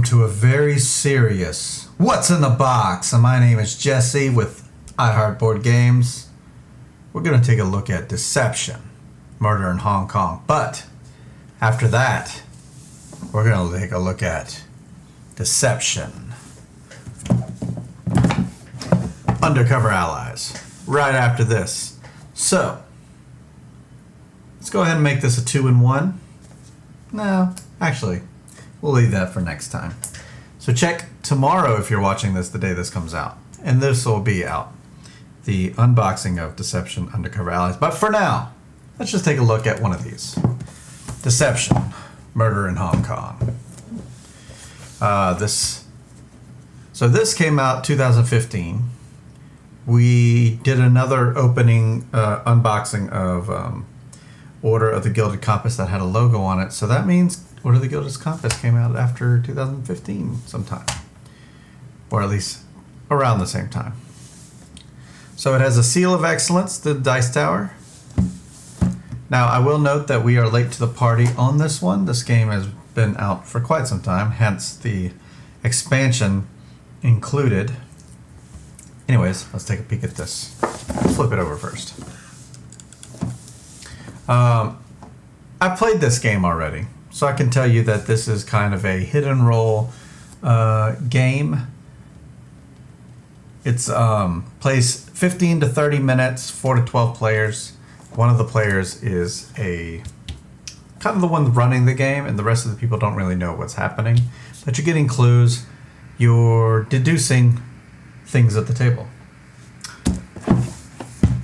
to a very serious What's in the Box? And my name is Jesse with iHeartBoard Games. We're going to take a look at Deception, Murder in Hong Kong. But after that, we're going to take a look at Deception, Undercover Allies, right after this. So, let's go ahead and make this a 2-in-1. No, actually, we'll leave that for next time. So check tomorrow if you're watching this the day this comes out. And this will be out. The unboxing of Deception Undercover Allies. But for now, let's just take a look at one of these. Deception, Murder in Hong Kong. This came out 2015. We did another opening unboxing of Order of the Gilded Compass that had a logo on it. So that means Order of the Gilded Compass came out after 2015 sometime. Or at least around the same time. So it has a Seal of Excellence, the Dice Tower. Now I will note that we are late to the party on this one. This game has been out for quite some time, hence the expansion included. Anyways, let's take a peek at this. Flip it over first. I played this game already, so I can tell you that this is kind of a hit and roll game. It's plays 15 to 30 minutes, 4 to 12 players. One of the players is a kind of the one running the game, and the rest of the people don't really know what's happening. But you're getting clues. You're deducing things at the table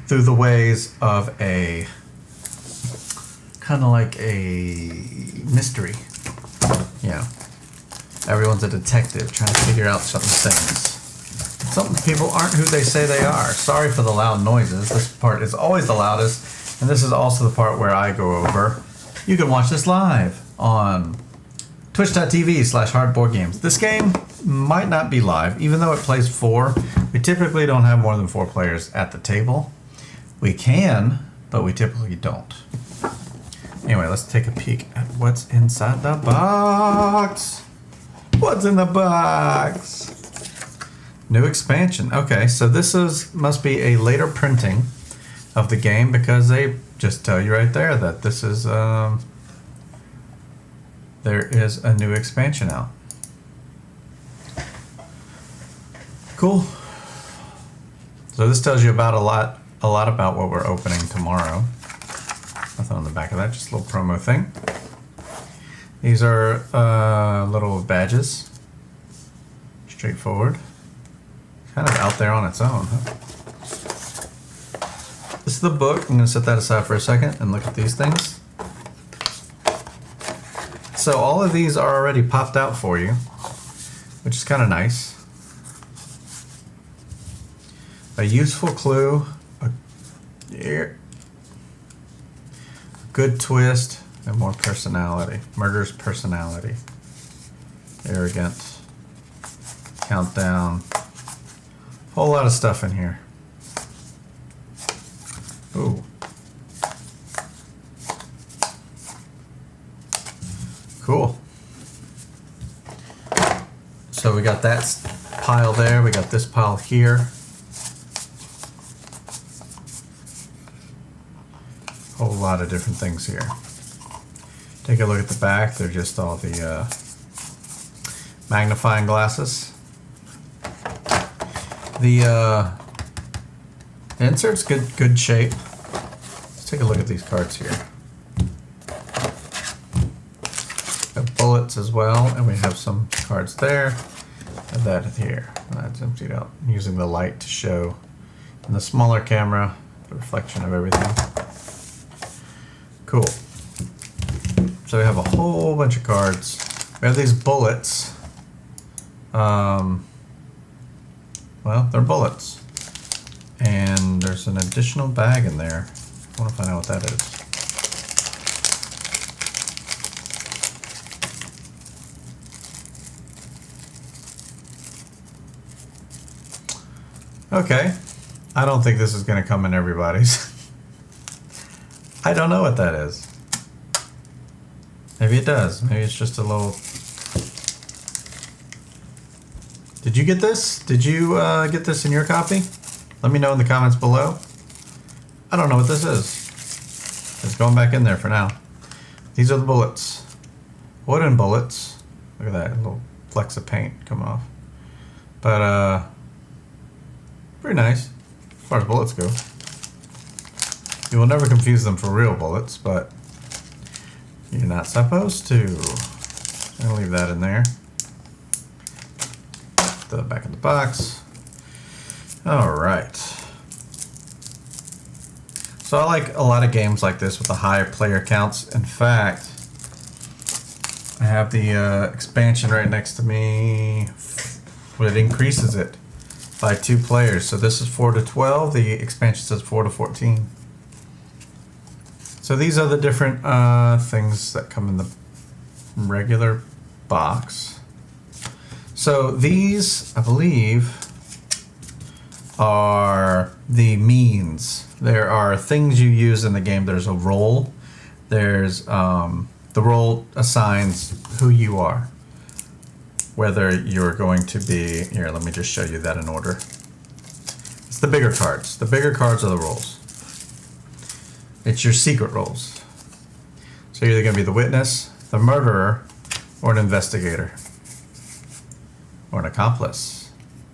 through the ways of a kind of like a mystery. Yeah, everyone's a detective trying to figure out certain things. Some people aren't who they say they are. Sorry for the loud noises. This part is always the loudest, and this is also the part where I go over. You can watch this live on twitch.tv/hardboardgames. This game might not be live, even though it plays 4. We typically don't have more than 4 players at the table. We can, but we typically don't. Anyway, let's take a peek at what's inside the box. What's in the box? New expansion. Okay, so this must be a later printing of the game because they just tell you right there that this is there is a new expansion out. Cool. So this tells you about a lot about what we're opening tomorrow. Nothing on the back of that, just a little promo thing. These are little badges. Straightforward. Kind of out there on its own, huh? This is the book. I'm going to set that aside for a second and look at these things. So all of these are already popped out for you, which is kind of nice. A useful clue, a good twist, and more personality. Murder's personality. Arrogant. Countdown. Whole lot of stuff in here. Ooh. Cool. So we got that pile there. We got this pile here. Whole lot of different things here. Take a look at the back. They're just all the magnifying glasses. The insert's good shape. Let's take a look at these cards here. Got bullets as well, and we have some cards there. And that here. That's emptied out. I'm using the light to show in the smaller camera the reflection of everything. Cool. So we have a whole bunch of cards. We have these bullets. Well, they're bullets. And there's an additional bag in there. I want to find out what that is. Okay. I don't think this is going to come in everybody's. I don't know what that is. Maybe it does. Maybe it's just a little Did you get this? Did you get this in your copy? Let me know in the comments below. I don't know what this is. It's going back in there for now. These are the bullets. Wooden bullets. Look at that little flecks of paint coming off. But, pretty nice as far as bullets go. You will never confuse them for real bullets, but you're not supposed to. I'll leave that in there. The back of the box. All right. So I like a lot of games like this with the higher player counts. In fact, I have the expansion right next to me. It increases it by 2 players. So this is 4 to 12. The expansion says 4 to 14. So these are the different things that come in the regular box. So these, I believe, are the means. There are things you use in the game. There's a role. There's the role assigns who you are. Whether you're going to be, here, let me just show you that in order. It's the bigger cards. The bigger cards are the roles. It's your secret roles. So you're either going to be the witness, the murderer, or an investigator. Or an accomplice,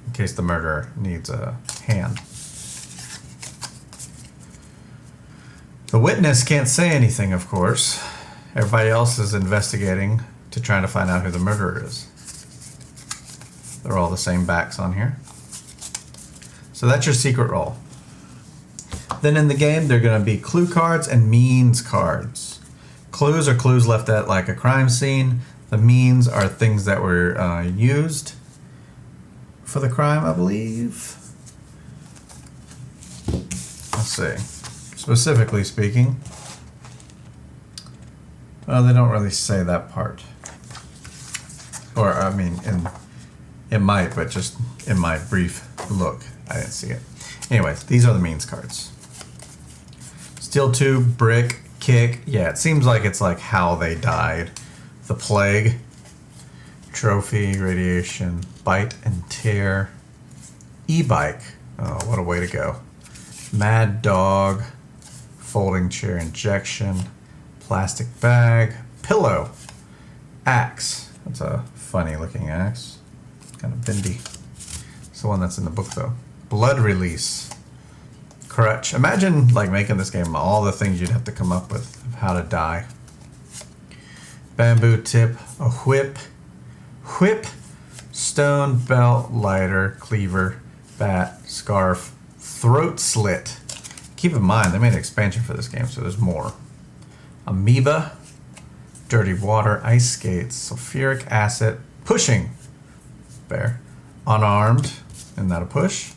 in case the murderer needs a hand. The witness can't say anything, of course. Everybody else is investigating to try to find out who the murderer is. They're all the same backs on here. So that's your secret role. Then in the game, they're going to be clue cards and means cards. Clues are clues left at like a crime scene. The means are things that were used for the crime, I believe. Let's see. Specifically speaking, well, they don't really say that part. Or, I mean, it might, but just in my brief look, I didn't see it. Anyways, these are the means cards. Steel tube, brick, kick. Yeah, it seems like it's like how they died. The plague. Trophy, radiation, bite and tear. E-bike. Oh, what a way to go. Mad dog. Folding chair injection. Plastic bag. Pillow. Axe. That's a funny looking axe. Kind of bendy. It's the one that's in the book though. Blood release. Crutch. Imagine like making this game all the things you'd have to come up with of how to die. Bamboo tip. A whip. Whip. Stone, belt, lighter, cleaver, bat, scarf, throat slit. Keep in mind, they made an expansion for this game, so there's more. Amoeba, dirty water, ice skates, sulfuric acid, pushing, bear, unarmed, isn't that a push?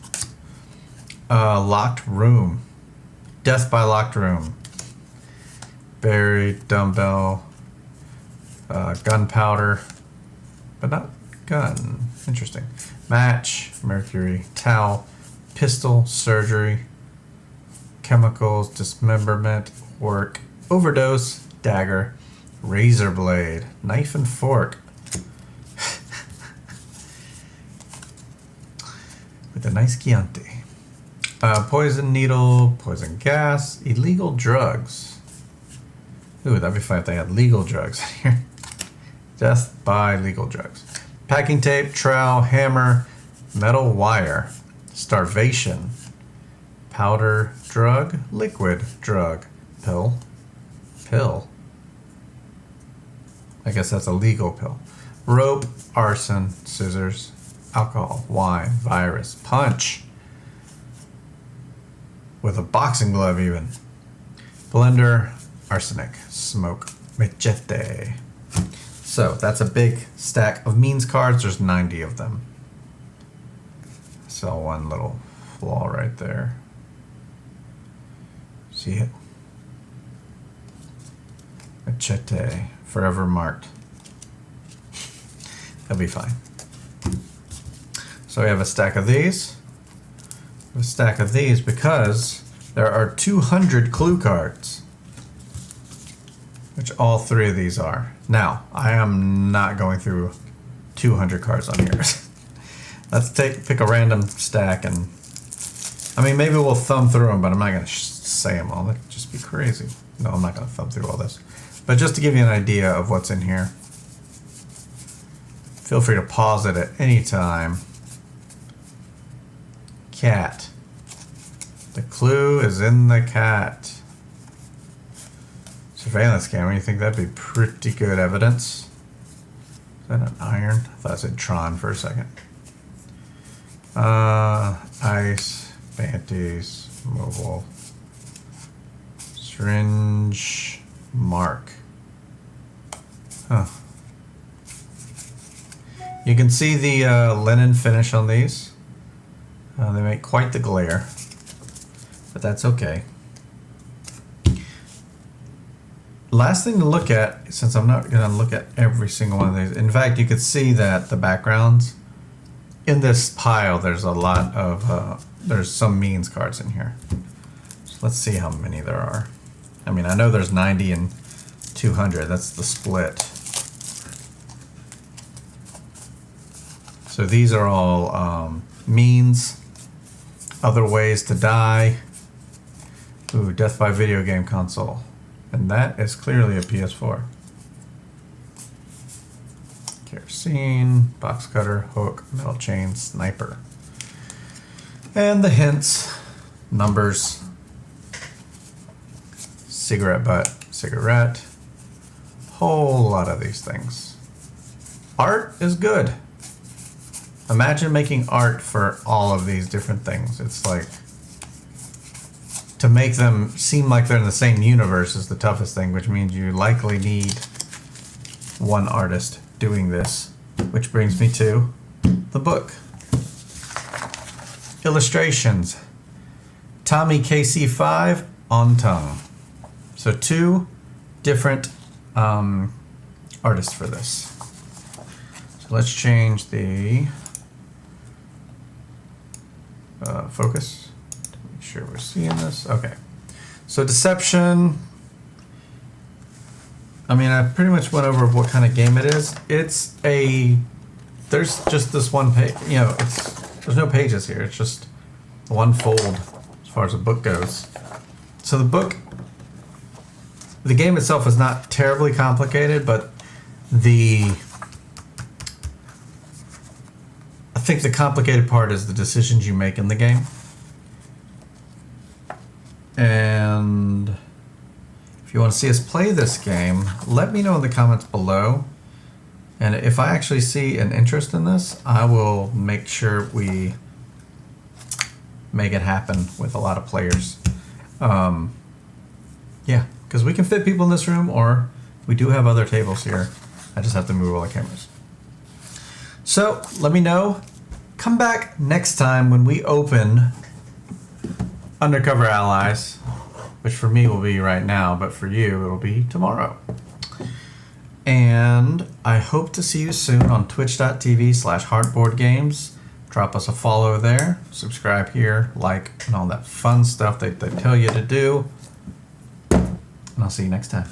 Locked room, death by locked room, buried, dumbbell, gunpowder, but not gun. Interesting. Match, mercury, towel, pistol, surgery, chemicals, dismemberment, work, overdose, dagger, razor blade, knife and fork. With a nice Chianti. Poison needle, poison gas, illegal drugs. Ooh, that'd be fun if they had legal drugs in here. Death by legal drugs. Packing tape, trowel, hammer, metal wire, starvation, powder drug, liquid drug, pill, I guess that's a legal pill. Rope, arson, scissors, alcohol, wine, virus, punch, with a boxing glove even. Blender, arsenic, smoke, machete. So that's a big stack of means cards. There's 90 of them. I saw one little flaw right there. See it? Machete, forever marked. That'll be fine. So we have a stack of these. A stack of these because there are 200 clue cards, which all 3 of these are. Now, I am not going through 200 cards on here. Let's pick a random stack, and I mean, maybe we'll thumb through them, but I'm not going to say them all. That'd just be crazy. No, I'm not going to thumb through all this. But just to give you an idea of what's in here, feel free to pause it at any time. Cat. The clue is in the cat. Surveillance camera. You think that'd be pretty good evidence? Is that an iron? I thought I said Tron for a second. Ice, panties, mobile, syringe, mark. Huh. You can see the linen finish on these. They make quite the glare, but that's okay. Last thing to look at, since I'm not going to look at every single one of these. In fact, you could see that the backgrounds in this pile, there's a lot of, there's some means cards in here. So let's see how many there are. I mean, I know there's 90 and 200. That's the split. So these are all means, other ways to die. Ooh, death by video game console. And that is clearly a PS4. Kerosene, box cutter, hook, metal chain, sniper. And the hints, numbers, cigarette butt, cigarette, whole lot of these things. Art is good. Imagine making art for all of these different things. It's like, to make them seem like they're in the same universe is the toughest thing, which means you likely need one artist doing this, which brings me to the book. Illustrations. Tommy KC5 on tongue. So 2 different artists for this. So let's change the focus. Make sure we're seeing this. Okay. So Deception. I mean, I pretty much went over what kind of game it is. It's a, there's just this one page, you know, there's no pages here. It's just one fold as far as the book goes. So the game itself is not terribly complicated, but I think the complicated part is the decisions you make in the game. And if you want to see us play this game, let me know in the comments below. And if I actually see an interest in this, I will make sure we make it happen with a lot of players. Yeah, because we can fit people in this room, or we do have other tables here. I just have to move all the cameras. So let me know. Come back next time when we open Undercover Allies, which for me will be right now, but for you it'll be tomorrow. And I hope to see you soon on twitch.tv/heartboardgames. Drop us a follow there, subscribe here, like, and all that fun stuff that they tell you to do. And I'll see you next time.